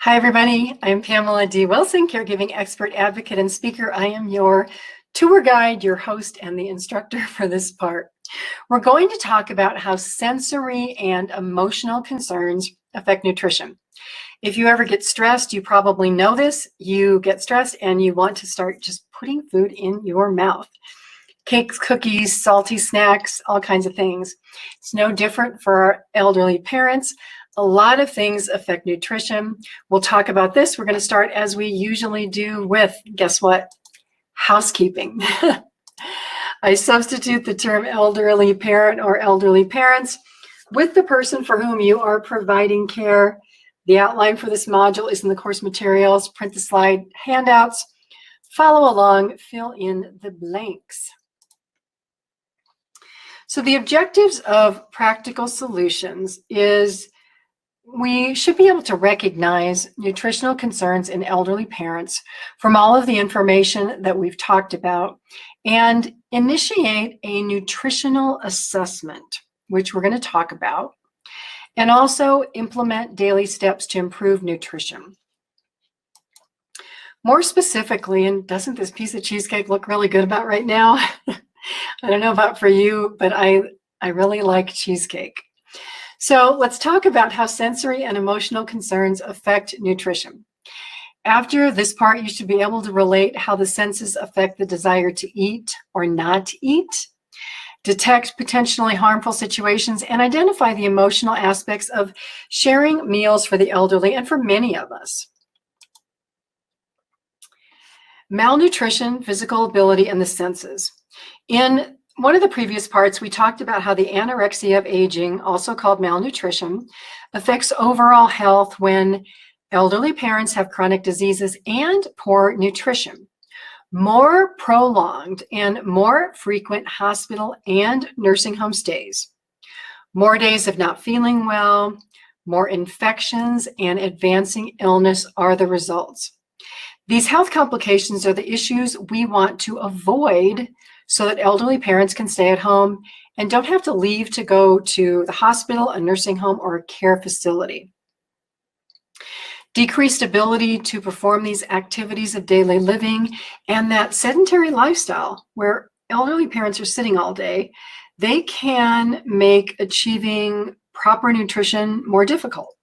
Hi, everybody. I'm Pamela D Wilson, caregiving expert, advocate, and speaker. I am your tour guide, your host, and the instructor for this part. We're going to talk about how sensory and emotional concerns affect nutrition. If you ever get stressed, you probably know this. You get stressed and you want to start just putting food in your mouth. Cakes, cookies, salty snacks, all kinds of things. It's no different for our elderly parents. A lot of things affect nutrition. We'll talk about this. We're going to start as we usually do with, guess what? Housekeeping. I substitute the term elderly parent or elderly parents with the person for whom you are providing care. The outline for this module is in the course materials. Print the slide handouts. Follow along, fill in the blanks. So the objectives of practical solutions is we should be able to recognize nutritional concerns in elderly parents from all of the information that we've talked about and initiate a nutritional assessment, which we're going to talk about, and also implement daily steps to improve nutrition. More specifically, and doesn't this piece of cheesecake look really good about right now? I don't know about for you, but I really like cheesecake. So let's talk about how sensory and emotional concerns affect nutrition. After this part, you should be able to relate how the senses affect the desire to eat or not eat, detect potentially harmful situations, and identify the emotional aspects of sharing meals for the elderly and for many of us. Malnutrition, physical ability, and the senses. In one of the previous parts, we talked about how the anorexia of aging, also called malnutrition, affects overall health when elderly parents have chronic diseases and poor nutrition. More prolonged and more frequent hospital and nursing home stays, more days of not feeling well, more infections, and advancing illness are the results. These health complications are the issues we want to avoid so that elderly parents can stay at home and don't have to leave to go to the hospital, a nursing home, or a care facility. Decreased ability to perform these activities of daily living and that sedentary lifestyle where elderly parents are sitting all day, they can make achieving proper nutrition more difficult.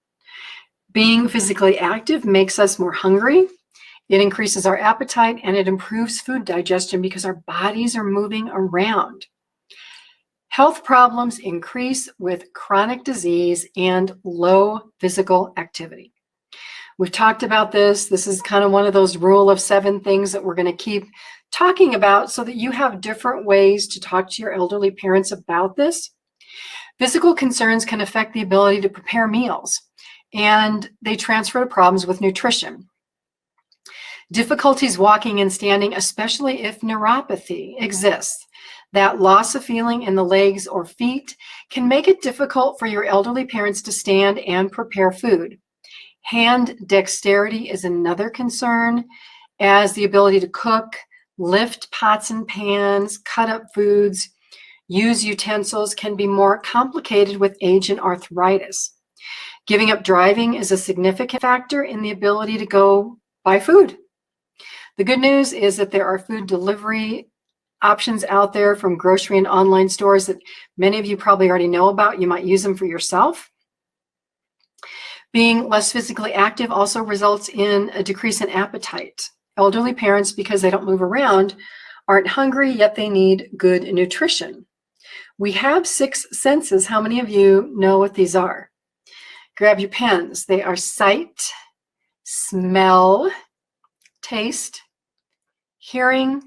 Being physically active makes us more hungry. It increases our appetite and it improves food digestion because our bodies are moving around. Health problems increase with chronic disease and low physical activity. We've talked about this. This is kind of one of those rule of 7 things that we're going to keep talking about so that you have different ways to talk to your elderly parents about this. Physical concerns can affect the ability to prepare meals, and they transfer to problems with nutrition. Difficulties walking and standing, especially if neuropathy exists. That loss of feeling in the legs or feet can make it difficult for your elderly parents to stand and prepare food. Hand dexterity is another concern, as the ability to cook, lift pots and pans, cut up foods, use utensils can be more complicated with age and arthritis. Giving up driving is a significant factor in the ability to go buy food. The good news is that there are food delivery options out there from grocery and online stores that many of you probably already know about. You might use them for yourself. Being less physically active also results in a decrease in appetite. Elderly parents, because they don't move around, aren't hungry, yet they need good nutrition. We have 6 senses. How many of you know what these are? Grab your pens. They are sight, smell, taste, hearing,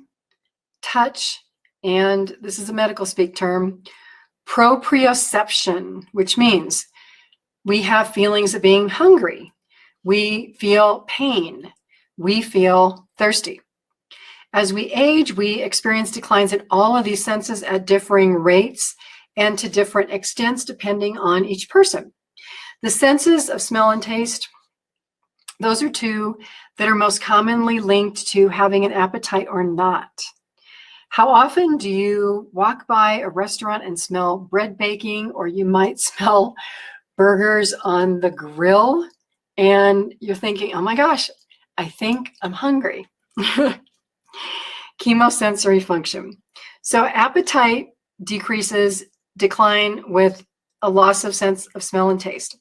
touch, and this is a medical speak term, proprioception, which means we have feelings of being hungry. We feel pain. We feel thirsty. As we age, we experience declines in all of these senses at differing rates and to different extents depending on each person. The senses of smell and taste, those are 2 that are most commonly linked to having an appetite or not. How often do you walk by a restaurant and smell bread baking, or you might smell burgers on the grill and you're thinking, oh my gosh, I think I'm hungry. Chemosensory function. So appetite decline with a loss of sense of smell and taste.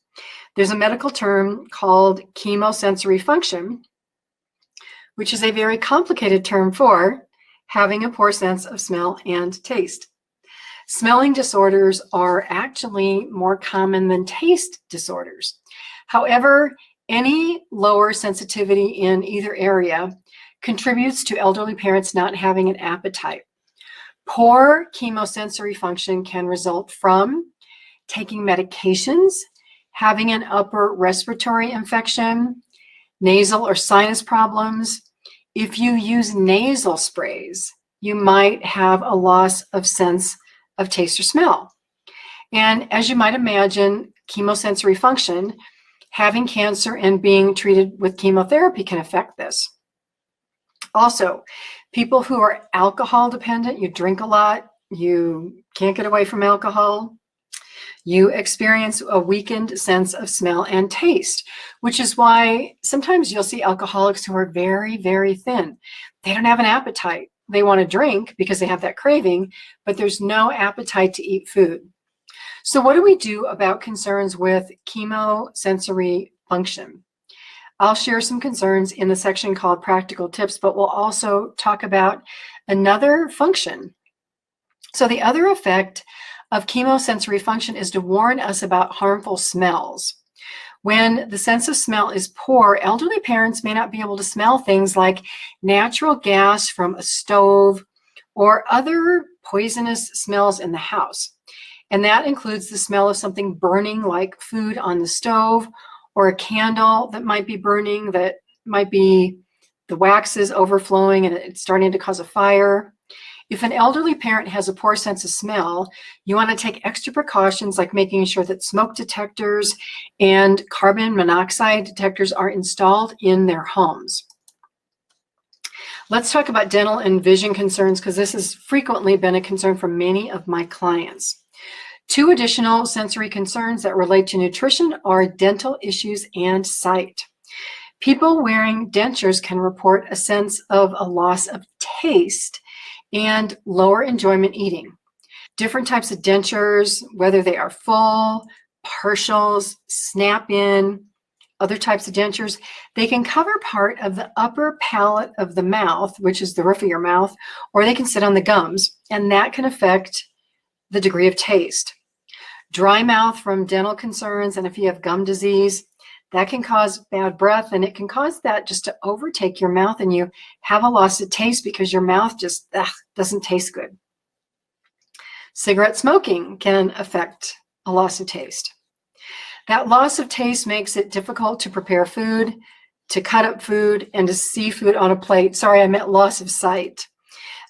There's a medical term called chemosensory function, which is a very complicated term for having a poor sense of smell and taste. Smelling disorders are actually more common than taste disorders. However, any lower sensitivity in either area contributes to elderly parents not having an appetite. Poor chemosensory function can result from taking medications, having an upper respiratory infection, nasal or sinus problems. If you use nasal sprays, you might have a loss of sense of taste or smell. And as you might imagine, chemosensory function, having cancer and being treated with chemotherapy can affect this. Also, people who are alcohol dependent, you drink a lot, you can't get away from alcohol, you experience a weakened sense of smell and taste, which is why sometimes you'll see alcoholics who are very, very thin. They don't have an appetite. They want to drink because they have that craving, but there's no appetite to eat food. So what do we do about concerns with chemosensory function? I'll share some concerns in the section called Practical Tips, but we'll also talk about another function. So the other effect of chemosensory function is to warn us about harmful smells. When the sense of smell is poor, elderly parents may not be able to smell things like natural gas from a stove or other poisonous smells in the house. And that includes the smell of something burning like food on the stove, or a candle that might be burning, that might be the wax is overflowing and it's starting to cause a fire. If an elderly parent has a poor sense of smell, you want to take extra precautions like making sure that smoke detectors and carbon monoxide detectors are installed in their homes. Let's talk about dental and vision concerns, because this has frequently been a concern for many of my clients. 2 additional sensory concerns that relate to nutrition are dental issues and sight. People wearing dentures can report a sense of a loss of taste and lower enjoyment eating. Different types of dentures, whether they are full, partials, snap-in, other types of dentures, they can cover part of the upper palate of the mouth, which is the roof of your mouth, or they can sit on the gums, and that can affect the degree of taste. Dry mouth from dental concerns, and if you have gum disease, that can cause bad breath, and it can cause that just to overtake your mouth and you have a loss of taste because your mouth just doesn't taste good. Cigarette smoking can affect a loss of taste. That loss of taste makes it difficult to prepare food, to cut up food, and to see food on a plate. Sorry, I meant loss of sight.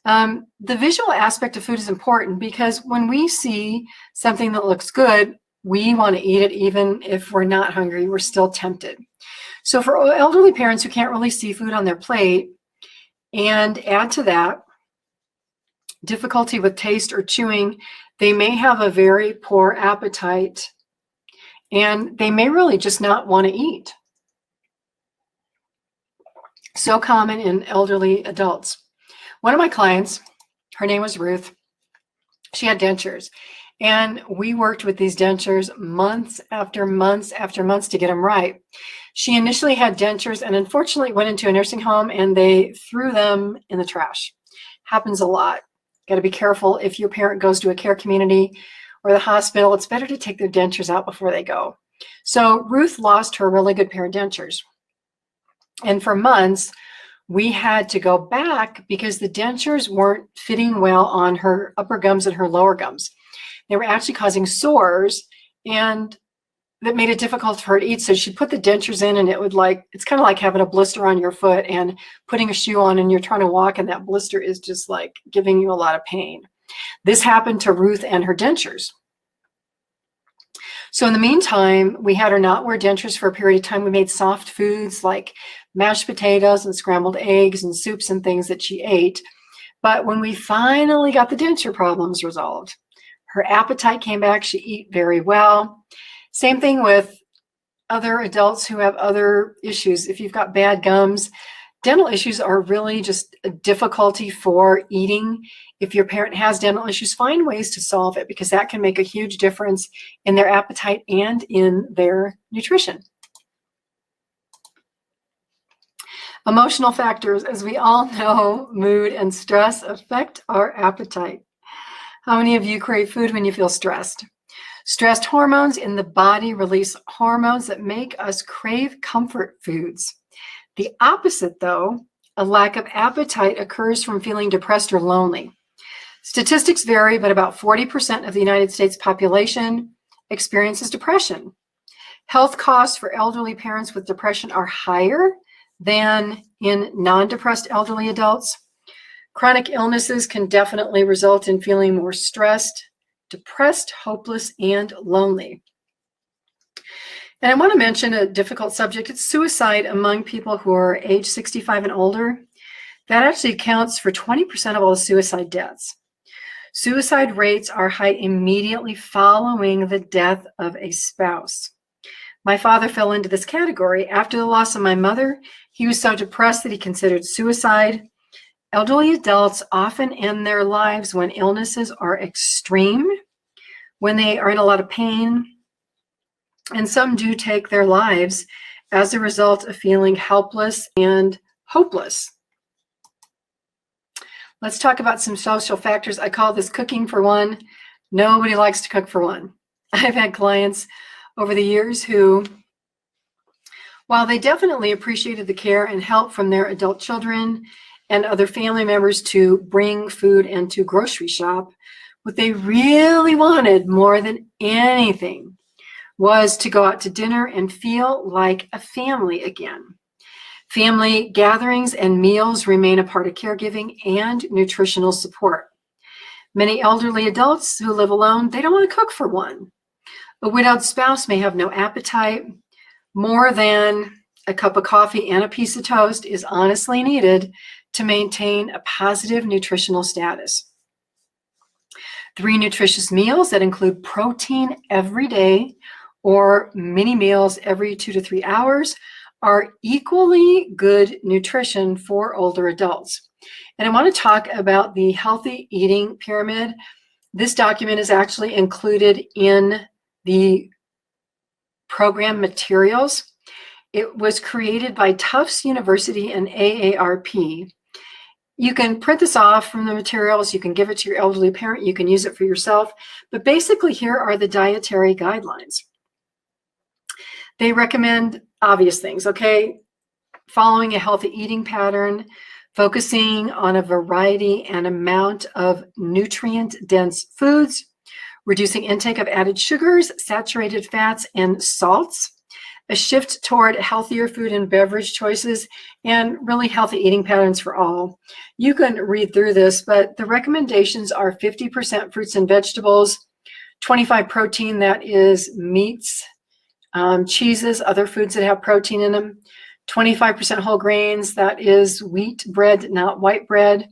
The visual aspect of food is important because when we see something that looks good, we want to eat it even if we're not hungry, we're still tempted. So for elderly parents who can't really see food on their plate, and add to that difficulty with taste or chewing, they may have a very poor appetite and they may really just not want to eat. So common in elderly adults. One of my clients, her name was Ruth, she had dentures. And we worked with these dentures months after months after months to get them right. She initially had dentures and unfortunately went into a nursing home and they threw them in the trash. Happens a lot. Got to be careful if your parent goes to a care community or the hospital. It's better to take their dentures out before they go. So Ruth lost her really good pair of dentures. And for months, we had to go back because the dentures weren't fitting well on her upper gums and her lower gums. They were actually causing sores, and that made it difficult for her to eat. So she put the dentures in, and it's kind of like having a blister on your foot and putting a shoe on and you're trying to walk and that blister is just like giving you a lot of pain. This happened to Ruth and her dentures. So in the meantime, we had her not wear dentures for a period of time. We made soft foods like mashed potatoes and scrambled eggs and soups and things that she ate. But when we finally got the denture problems resolved, her appetite came back. She ate very well. Same thing with other adults who have other issues. If you've got bad gums, dental issues are really just a difficulty for eating. If your parent has dental issues, find ways to solve it, because that can make a huge difference in their appetite and in their nutrition. Emotional factors, as we all know, mood and stress affect our appetite. How many of you crave food when you feel stressed? Stressed hormones in the body release hormones that make us crave comfort foods. The opposite, though, a lack of appetite, occurs from feeling depressed or lonely. Statistics vary, but about 40% of the United States population experiences depression. Health costs for elderly parents with depression are higher than in non-depressed elderly adults. Chronic illnesses can definitely result in feeling more stressed, depressed, hopeless, and lonely. And I want to mention a difficult subject. It's suicide among people who are age 65 and older. That actually accounts for 20% of all suicide deaths. Suicide rates are high immediately following the death of a spouse. My father fell into this category. After the loss of my mother, he was so depressed that he considered suicide. Elderly adults often end their lives when illnesses are extreme, when they are in a lot of pain, and some do take their lives as a result of feeling helpless and hopeless. Let's talk about some social factors. I call this cooking for one. Nobody likes to cook for one. I've had clients over the years who, while they definitely appreciated the care and help from their adult children and other family members to bring food and to grocery shop, what they really wanted more than anything was to go out to dinner and feel like a family again. Family gatherings and meals remain a part of caregiving and nutritional support. Many elderly adults who live alone, they don't want to cook for one. A widowed spouse may have no appetite. More than a cup of coffee and a piece of toast is honestly needed to maintain a positive nutritional status. 3 nutritious meals that include protein every day or mini meals every 2 to 3 hours are equally good nutrition for older adults. And I want to talk about the healthy eating pyramid. This document is actually included in the program materials. It was created by Tufts University and AARP. You can print this off from the materials. You can give it to your elderly parent. You can use it for yourself. But basically, here are the dietary guidelines. They recommend obvious things, okay? Following a healthy eating pattern, focusing on a variety and amount of nutrient-dense foods, reducing intake of added sugars, saturated fats, and salts, a shift toward healthier food and beverage choices, and really healthy eating patterns for all. You can read through this, but the recommendations are 50% fruits and vegetables, 25% protein, that is meats, cheeses, other foods that have protein in them, 25% whole grains, that is wheat bread, not white bread,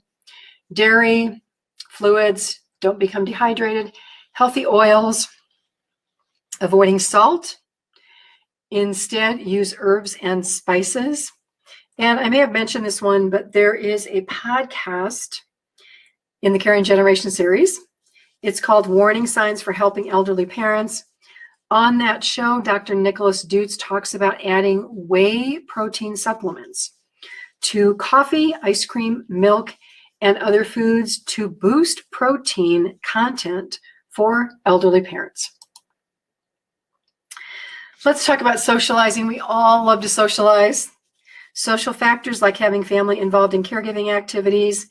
dairy, fluids, don't become dehydrated, healthy oils, avoiding salt, instead use herbs and spices. And I may have mentioned this one, but there is a podcast in the Caring Generation series. It's called Warning Signs for Helping Elderly Parents. On that show, Dr. Nicholas Dutz talks about adding whey protein supplements to coffee, ice cream, milk, and other foods to boost protein content for elderly parents. Let's talk about socializing. We all love to socialize. Social factors like having family involved in caregiving activities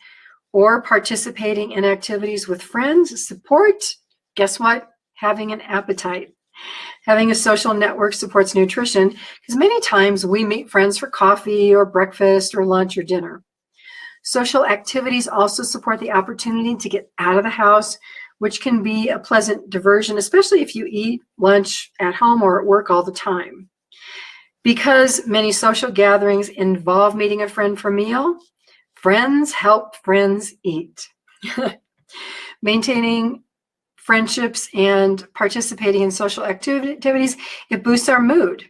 or participating in activities with friends support, guess what? Having an appetite. Having a social network supports nutrition because many times we meet friends for coffee or breakfast or lunch or dinner. Social activities also support the opportunity to get out of the house, which can be a pleasant diversion, especially if you eat lunch at home or at work all the time. Because many social gatherings involve meeting a friend for a meal, friends help friends eat. Maintaining friendships and participating in social activities, it boosts our mood.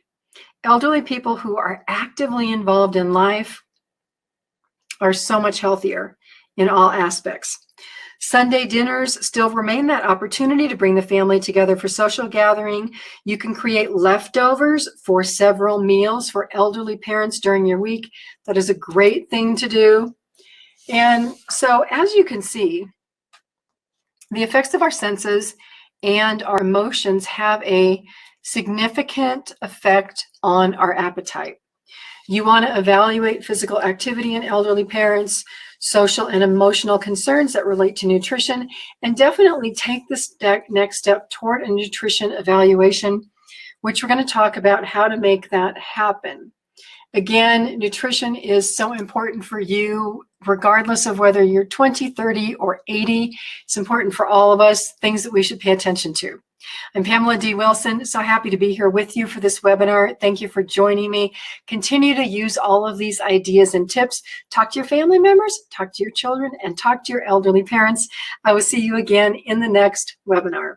elderly people who are actively involved in life are so much healthier in all aspects. Sunday dinners still remain that opportunity to bring the family together for social gathering. You can create leftovers for several meals for elderly parents during your week. That is a great thing to do. And so, as you can see, the effects of our senses and our emotions have a significant effect on our appetite. You want to evaluate physical activity in elderly parents, social and emotional concerns that relate to nutrition, and definitely take this next step toward a nutrition evaluation, which we're going to talk about how to make that happen. Again, nutrition is so important for you, regardless of whether you're 20, 30, or 80. It's important for all of us, things that we should pay attention to. I'm Pamela D Wilson, so happy to be here with you for this webinar. Thank you for joining me. Continue to use all of these ideas and tips. Talk to your family members, talk to your children, and talk to your elderly parents. I will see you again in the next webinar.